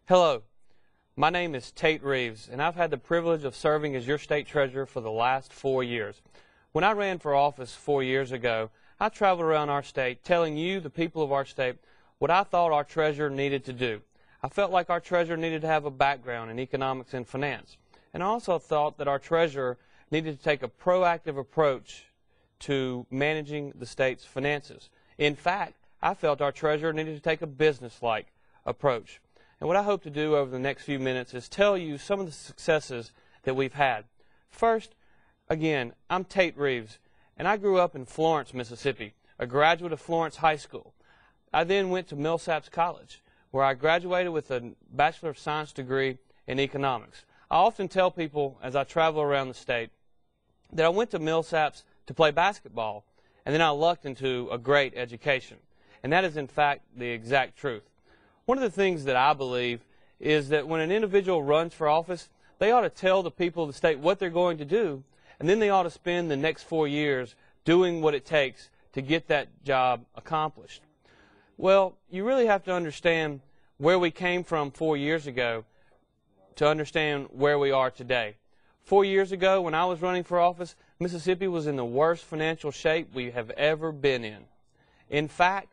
Hello, my name is Tate Reeves, and I've had the privilege of serving as your state treasurer for the last 4 years. When I ran for office 4 years ago, I traveled around our state telling you, the people of our state, what I thought our treasurer needed to do. I felt like our treasurer needed to have a background in economics and finance, and I also thought that our treasurer needed to take a proactive approach to managing the state's finances. In fact, I felt our treasurer needed to take a business-like approach. And what I hope to do over the next few minutes is tell you some of the successes that we've had. First, again, I'm Tate Reeves, and I grew up in Florence, Mississippi, a graduate of Florence High School. I then went to Millsaps College, where I graduated with a Bachelor of Science degree in economics. I often tell people as I travel around the state that I went to Millsaps to play basketball, and then I lucked into a great education. And that is, in fact, the exact truth. One of the things that I believe is that when an individual runs for office, they ought to tell the people of the state what they're going to do, and then they ought to spend the next 4 years doing what it takes to get that job accomplished. Well, you really have to understand where we came from 4 years ago to understand where we are today. 4 years ago, when I was running for office, Mississippi was in the worst financial shape we have ever been in. In fact,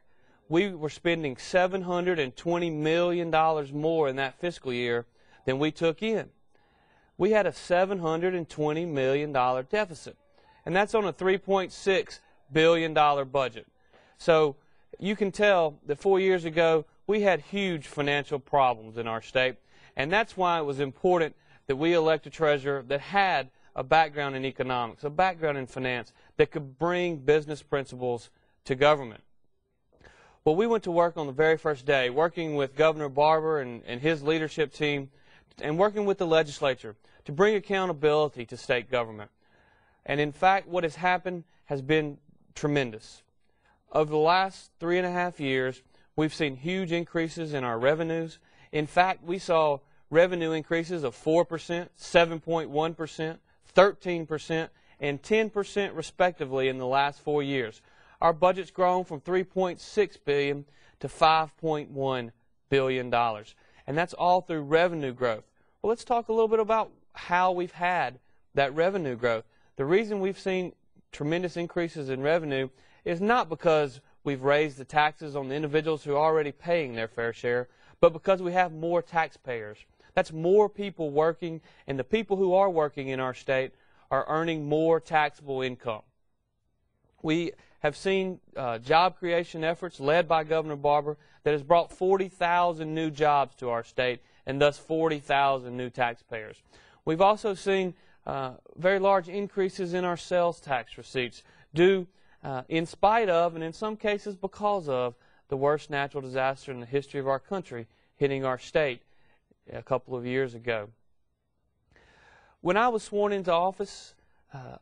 we were spending $720 million more in that fiscal year than we took in. We had a $720 million deficit, and that's on a $3.6 billion budget. So you can tell that 4 years ago we had huge financial problems in our state, and that's why it was important that we elect a treasurer that had a background in economics, a background in finance, that could bring business principles to government. Well, we went to work on the very first day, working with Governor Barber and his leadership team, and working with the legislature to bring accountability to state government. And in fact, what has happened has been tremendous. Over the last 3.5 years, we've seen huge increases in our revenues. In fact, we saw revenue increases of 4%, 7.1%, 13%, and 10% respectively in the last 4 years. Our budget's grown from $3.6 billion to $5.1 billion, and that's all through revenue growth. Well, let's talk a little bit about how we've had that revenue growth. The reason we've seen tremendous increases in revenue is not because we've raised the taxes on the individuals who are already paying their fair share, but because we have more taxpayers. That's more people working, and the people who are working in our state are earning more taxable income. We have seen job creation efforts led by Governor Barber that has brought 40,000 new jobs to our state and thus 40,000 new taxpayers. We've also seen very large increases in our sales tax receipts due in spite of, and in some cases because of, the worst natural disaster in the history of our country hitting our state a couple of years ago. When I was sworn into office,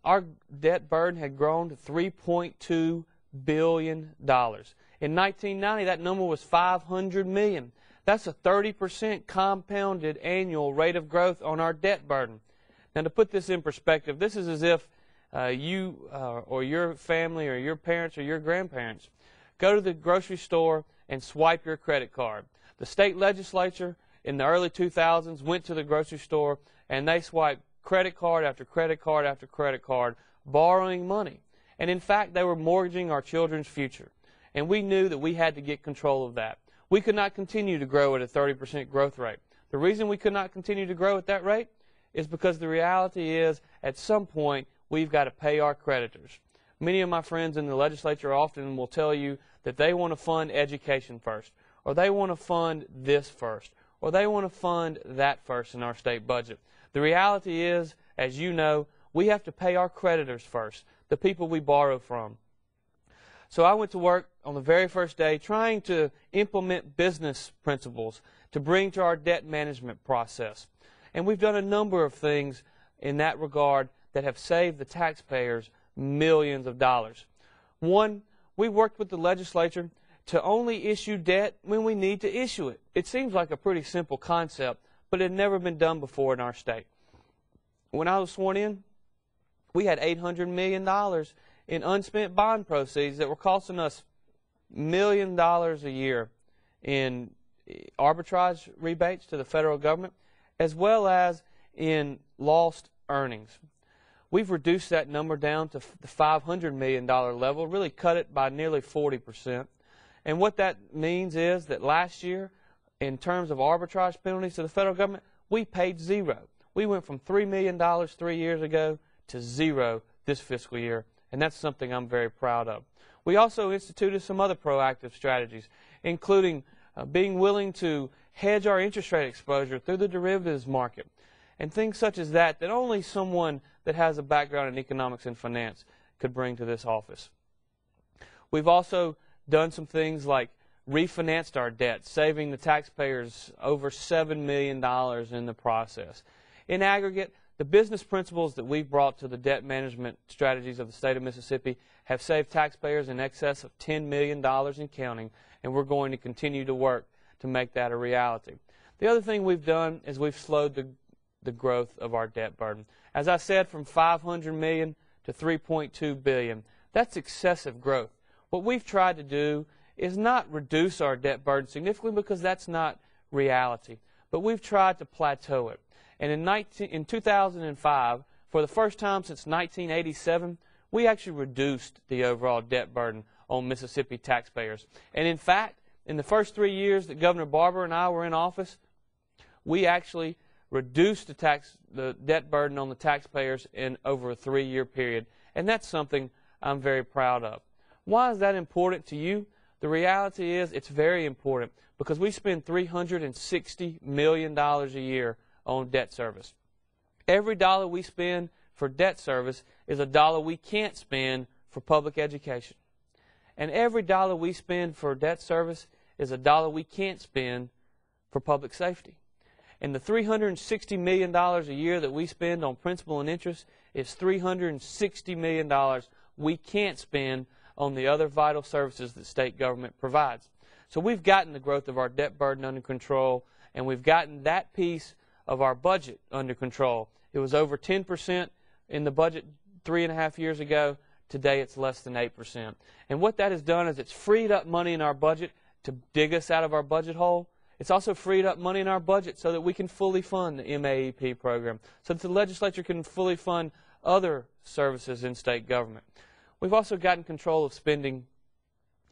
our debt burden had grown to $3.2 billion. In 1990, that number was $500 million. That's a 30% compounded annual rate of growth on our debt burden. Now, to put this in perspective, this is as if you or your family or your parents or your grandparents go to the grocery store and swipe your credit card. The state legislature in the early 2000s went to the grocery store and they swiped credit card after credit card after credit card, borrowing money. And in fact, they were mortgaging our children's future. And we knew that we had to get control of that. We could not continue to grow at a 30% growth rate. The reason we could not continue to grow at that rate is because the reality is, at some point, we've got to pay our creditors. Many of my friends in the legislature often will tell you that they want to fund education first, or they want to fund this first, or they want to fund that first in our state budget. The reality is, as you know, we have to pay our creditors first, the people we borrow from. So I went to work on the very first day trying to implement business principles to bring to our debt management process. And we've done a number of things in that regard that have saved the taxpayers millions of dollars. One, we worked with the legislature to only issue debt when we need to issue it. It seems like a pretty simple concept, but it had never been done before in our state. When I was sworn in, we had $800 million in unspent bond proceeds that were costing us $1 million a year in arbitrage rebates to the federal government, as well as in lost earnings. We've reduced that number down to the $500 million level, really cut it by nearly 40%. And what that means is that last year, in terms of arbitrage penalties to the federal government, we paid zero. We went from $3 million 3 years ago to zero this fiscal year, and that's something I'm very proud of. We also instituted some other proactive strategies, including being willing to hedge our interest rate exposure through the derivatives market, and things such as that only someone that has a background in economics and finance could bring to this office. We've also done some things like refinanced our debt, saving the taxpayers over $7 million in the process. In aggregate, the business principles that we've brought to the debt management strategies of the state of Mississippi have saved taxpayers in excess of $10 million in counting, and we're going to continue to work to make that a reality. The other thing we've done is we've slowed the growth of our debt burden. As I said, from $500 million to $3.2 billion. That's excessive growth. What we've tried to do is not reduce our debt burden significantly, because that's not reality, but we've tried to plateau it. And in 2005, for the first time since 1987, we actually reduced the overall debt burden on Mississippi taxpayers. And in fact, in the first 3 years that Governor Barber and I were in office, we actually reduced the debt burden on the taxpayers in over a 3-year period. And that's something I'm very proud of. Why is that important to you? The reality is it's very important because we spend $360 million a year on debt service. Every dollar we spend for debt service is a dollar we can't spend for public education. And every dollar we spend for debt service is a dollar we can't spend for public safety. And the $360 million a year that we spend on principal and interest is $360 million we can't spend on the other vital services that state government provides. So we've gotten the growth of our debt burden under control, and we've gotten that piece of our budget under control. It was over 10% in the budget 3.5 years ago. Today it's less than 8%. And what that has done is it's freed up money in our budget to dig us out of our budget hole. It's also freed up money in our budget so that we can fully fund the MAEP program, so that the legislature can fully fund other services in state government. We've also gotten control of spending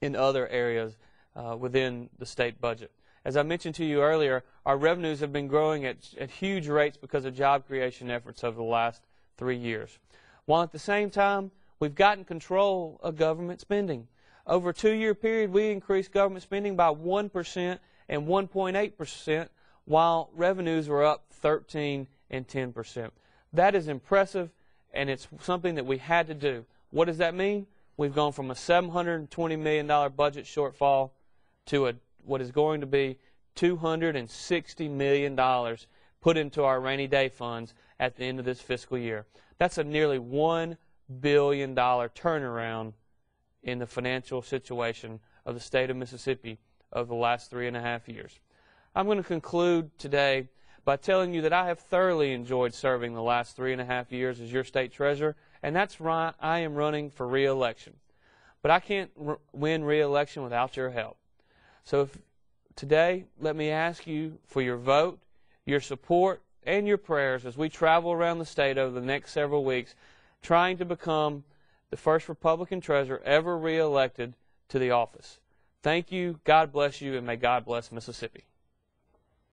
in other areas within the state budget. As I mentioned to you earlier, our revenues have been growing at huge rates because of job creation efforts over the last 3 years. While at the same time, we've gotten control of government spending. Over a 2-year period, we increased government spending by 1% and 1.8%, while revenues were up 13 and 10%. That is impressive, and it's something that we had to do. What does that mean? We've gone from a $720 million budget shortfall to what is going to be $260 million put into our rainy day funds at the end of this fiscal year. That's a nearly $1 billion turnaround in the financial situation of the state of Mississippi over the last 3.5 years. I'm going to conclude today by telling you that I have thoroughly enjoyed serving the last 3.5 years as your state treasurer, and that's why I am running for re-election. But I can't win re-election without your help. So today, let me ask you for your vote, your support, and your prayers as we travel around the state over the next several weeks, trying to become the first Republican treasurer ever re-elected to the office. Thank you, God bless you, and may God bless Mississippi.